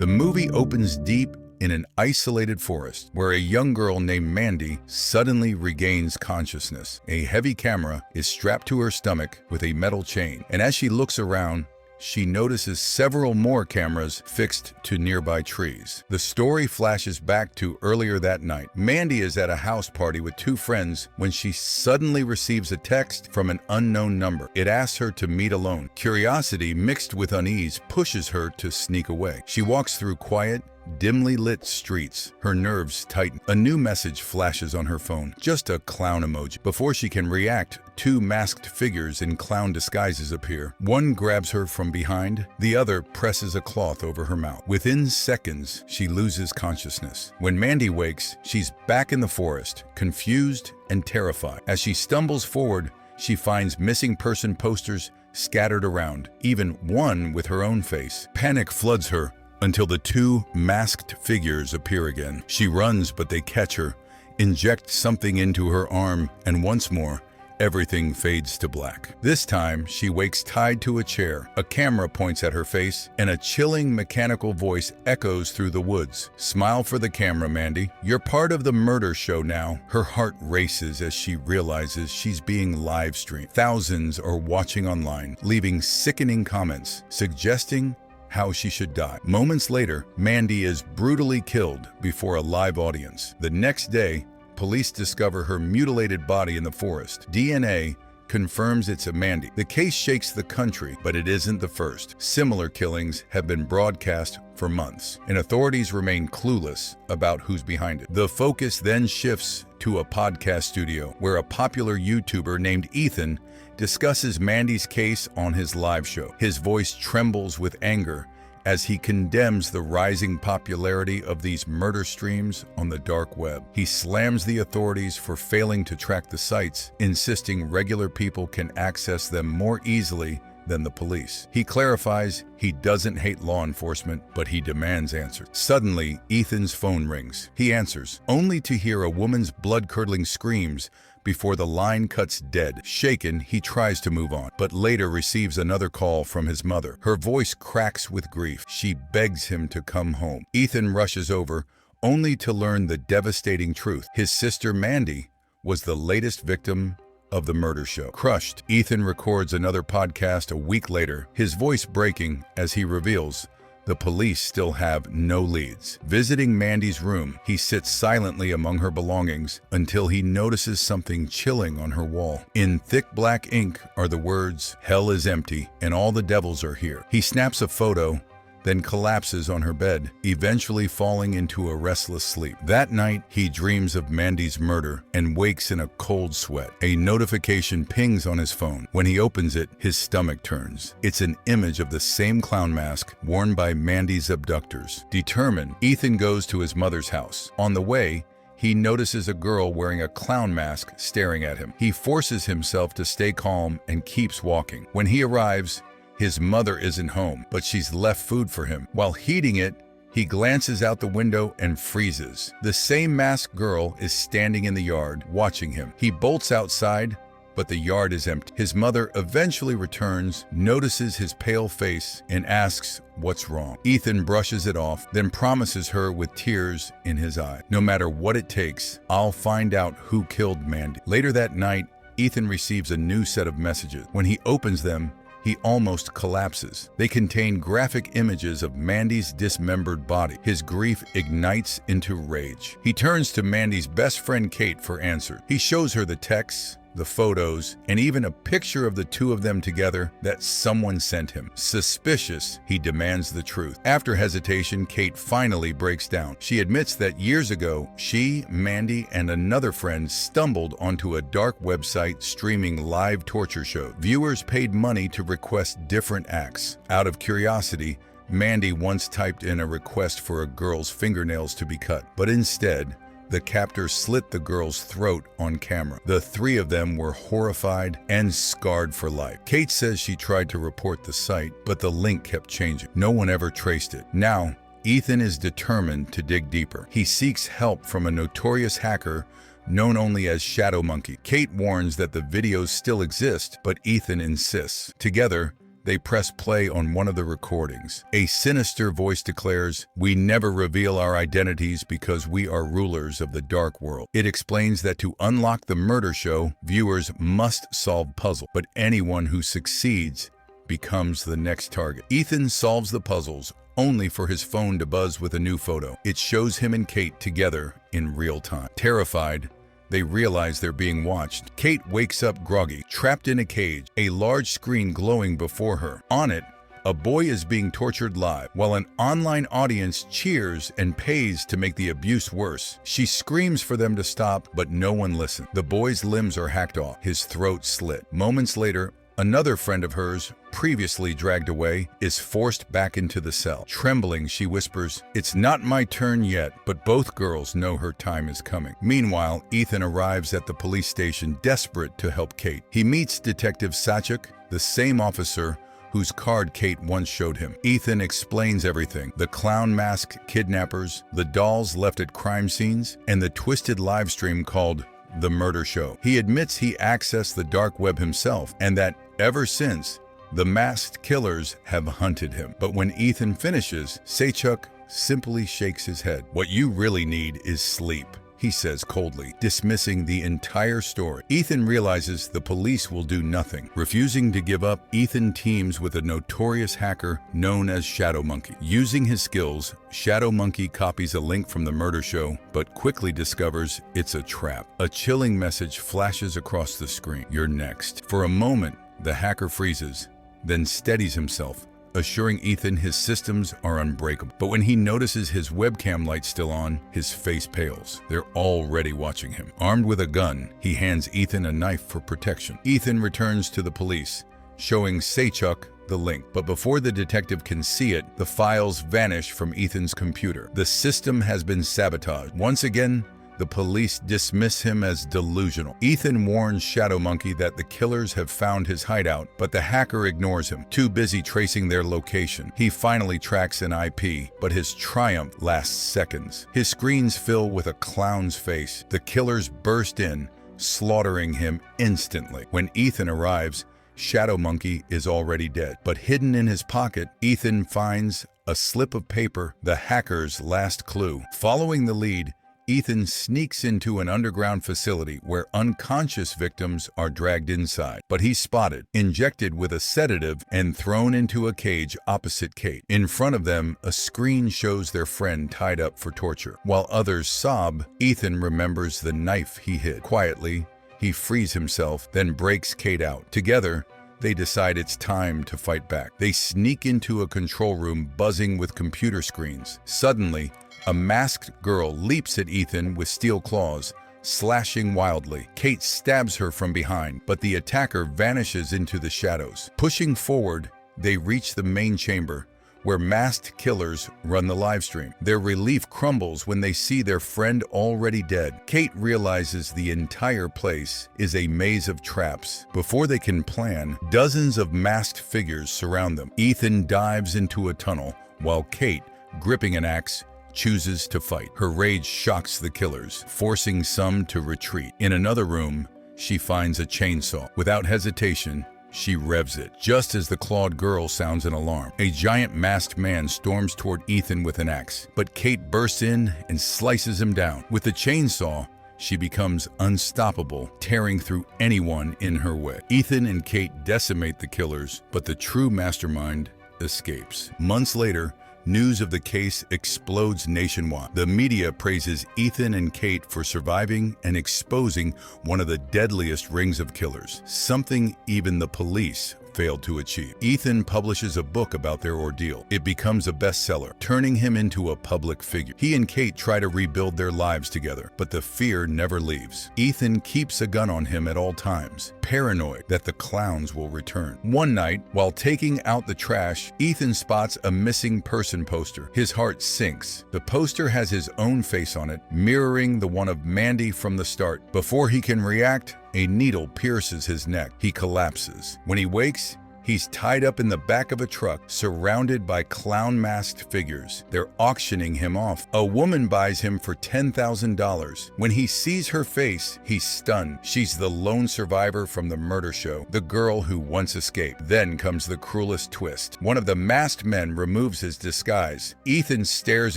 The movie opens deep in an isolated forest where a young girl named Mandy suddenly regains consciousness. A heavy camera is strapped to her stomach with a metal chain, and as she looks around, she notices several more cameras fixed to nearby trees. The story flashes back to earlier that night. Mandy is at a house party with two friends when she suddenly receives a text from an unknown number. It asks her to meet alone. Curiosity mixed with unease pushes her to sneak away. She walks through quiet, dimly lit streets, her nerves tighten. A new message flashes on her phone, just a clown emoji. Before she can react, two masked figures in clown disguises appear. One grabs her from behind, the other presses a cloth over her mouth. Within seconds, she loses consciousness. When Mandy wakes, she's back in the forest, confused and terrified. As she stumbles forward, she finds missing person posters scattered around, even one with her own face. Panic floods her until the two masked figures appear again. She runs, but they catch her, inject something into her arm, and once more, everything fades to black. This time, she wakes tied to a chair. A camera points at her face, and a chilling mechanical voice echoes through the woods. "Smile for the camera, Mandy. You're part of the murder show now." Her heart races as she realizes she's being live streamed. Thousands are watching online, leaving sickening comments, suggesting how she should die. Moments later, Mandy is brutally killed before a live audience. The next day, police discover her mutilated body in the forest. DNA confirms it's a Mandy. The case shakes the country, but it isn't the first. Similar killings have been broadcast for months, and authorities remain clueless about who's behind it. The focus then shifts to a podcast studio where a popular YouTuber named Ethan discusses Mandy's case on his live show. His voice trembles with anger as he condemns the rising popularity of these murder streams on the dark web. He slams the authorities for failing to track the sites, insisting regular people can access them more easily than the police. He clarifies he doesn't hate law enforcement, but he demands answers. Suddenly, Ethan's phone rings. He answers, only to hear a woman's blood-curdling screams before the line cuts dead. Shaken, he tries to move on, but later receives another call from his mother. Her voice cracks with grief. She begs him to come home. Ethan rushes over, only to learn the devastating truth. His sister Mandy was the latest victim of the murder show. Crushed, Ethan records another podcast a week later, his voice breaking as he reveals the police still have no leads. Visiting Mandy's room, he sits silently among her belongings until he notices something chilling on her wall. In thick black ink are the words, "Hell is empty and all the devils are here." He snaps a photo, then collapses on her bed, eventually falling into a restless sleep. That night, he dreams of Mandy's murder and wakes in a cold sweat. A notification pings on his phone. When he opens it, his stomach turns. It's an image of the same clown mask worn by Mandy's abductors. Determined, Ethan goes to his mother's house. On the way, he notices a girl wearing a clown mask staring at him. He forces himself to stay calm and keeps walking. When he arrives, his mother isn't home, but she's left food for him. While heating it, he glances out the window and freezes. The same masked girl is standing in the yard, watching him. He bolts outside, but the yard is empty. His mother eventually returns, notices his pale face, and asks what's wrong. Ethan brushes it off, then promises her with tears in his eye, "No matter what it takes, I'll find out who killed Mandy." Later that night, Ethan receives a new set of messages. When he opens them, he almost collapses. They contain graphic images of Mandy's dismembered body. His grief ignites into rage. He turns to Mandy's best friend Kate for answers. He shows her the texts, the photos, and even a picture of the two of them together that someone sent him. Suspicious, he demands the truth. After hesitation, Kate finally breaks down. She admits that years ago, she, Mandy, and another friend stumbled onto a dark website streaming live torture shows. Viewers paid money to request different acts. Out of curiosity, Mandy once typed in a request for a girl's fingernails to be cut, but instead, the captors slit the girl's throat on camera. The three of them were horrified and scarred for life. Kate says she tried to report the site, but the link kept changing. No one ever traced it. Now, Ethan is determined to dig deeper. He seeks help from a notorious hacker known only as Shadow Monkey. Kate warns that the videos still exist, but Ethan insists. Together, They press play on one of the recordings. A sinister voice declares, "We never reveal our identities because we are rulers of the dark world." It explains that to unlock the murder show, viewers must solve puzzles, but anyone who succeeds becomes the next target. Ethan solves the puzzles only for his phone to buzz with a new photo. It shows him and Kate together in real time. Terrified, they realize they're being watched. Kate wakes up groggy, trapped in a cage, a large screen glowing before her. On it, a boy is being tortured live, while an online audience cheers and pays to make the abuse worse. She screams for them to stop, but no one listens. The boy's limbs are hacked off, his throat slit. Moments later, another friend of hers, previously dragged away, is forced back into the cell. Trembling, she whispers, "It's not my turn yet," but both girls know her time is coming. Meanwhile, Ethan arrives at the police station, desperate to help Kate. He meets Detective Sachuk, the same officer whose card Kate once showed him. Ethan explains everything: the clown mask kidnappers, the dolls left at crime scenes, and the twisted live stream called The Murder Show. He admits he accessed the dark web himself, and that ever since, the masked killers have hunted him. But when Ethan finishes, Sachuk simply shakes his head. "What you really need is sleep," he says coldly, dismissing the entire story. Ethan realizes the police will do nothing. Refusing to give up, Ethan teams with a notorious hacker known as Shadow Monkey. Using his skills, Shadow Monkey copies a link from the murder show, but quickly discovers it's a trap. A chilling message flashes across the screen: "You're next." For a moment, the hacker freezes, then steadies himself, assuring Ethan his systems are unbreakable. But when he notices his webcam light still on, his face pales. They're already watching him. Armed with a gun, he hands Ethan a knife for protection. Ethan returns to the police, showing Sachuk the link. But before the detective can see it, the files vanish from Ethan's computer. The system has been sabotaged. Once again, the police dismiss him as delusional. Ethan warns Shadow Monkey that the killers have found his hideout, but the hacker ignores him, too busy tracing their location. He finally tracks an IP, but his triumph lasts seconds. His screens fill with a clown's face. The killers burst in, slaughtering him instantly. When Ethan arrives, Shadow Monkey is already dead. But hidden in his pocket, Ethan finds a slip of paper, the hacker's last clue. Following the lead, Ethan sneaks into an underground facility where unconscious victims are dragged inside. But he's spotted, injected with a sedative, and thrown into a cage opposite Kate. In front of them, a screen shows their friend tied up for torture. While others sob, Ethan remembers the knife he hid. Quietly, he frees himself, then breaks Kate out. Together, they decide it's time to fight back. They sneak into a control room buzzing with computer screens. Suddenly, a masked girl leaps at Ethan with steel claws, slashing wildly. Kate stabs her from behind, but the attacker vanishes into the shadows. Pushing forward, they reach the main chamber, where masked killers run the livestream. Their relief crumbles when they see their friend already dead. Kate realizes the entire place is a maze of traps. Before they can plan, dozens of masked figures surround them. Ethan dives into a tunnel, while Kate, gripping an axe, chooses to fight. Her rage shocks the killers, forcing some to retreat. In another room, she finds a chainsaw. Without hesitation, she revs it. Just as the clawed girl sounds an alarm, a giant masked man storms toward Ethan with an axe. But Kate bursts in and slices him down. With the chainsaw, she becomes unstoppable, tearing through anyone in her way. Ethan and Kate decimate the killers, but the true mastermind escapes. Months later, news of the case explodes nationwide. The media praises Ethan and Kate for surviving and exposing one of the deadliest rings of killers, something even the police failed to achieve. Ethan publishes a book about their ordeal. It becomes a bestseller, turning him into a public figure. He and Kate try to rebuild their lives together, but the fear never leaves. Ethan keeps a gun on him at all times, paranoid that the clowns will return. One night, while taking out the trash, Ethan spots a missing person poster. His heart sinks. The poster has his own face on it, mirroring the one of Mandy from the start. Before he can react, a needle pierces his neck. He collapses. When he wakes, He's tied up in the back of a truck, surrounded by clown-masked figures. They're auctioning him off. A woman buys him for $10,000. When he sees her face, he's stunned. She's the lone survivor from the murder show, the girl who once escaped. Then comes the cruelest twist. One of the masked men removes his disguise. Ethan stares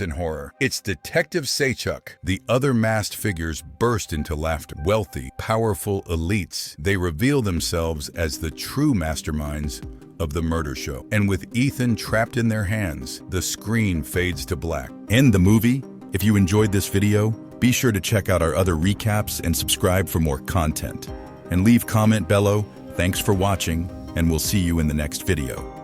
in horror. It's Detective Saychuk. The other masked figures burst into laughter. Wealthy, powerful elites. They reveal themselves as the true masterminds of the murder show. And with Ethan trapped in their hands, the screen fades to black. End the movie? If you enjoyed this video, be sure to check out our other recaps and subscribe for more content. And leave comment below. Thanks for watching, and we'll see you in the next video.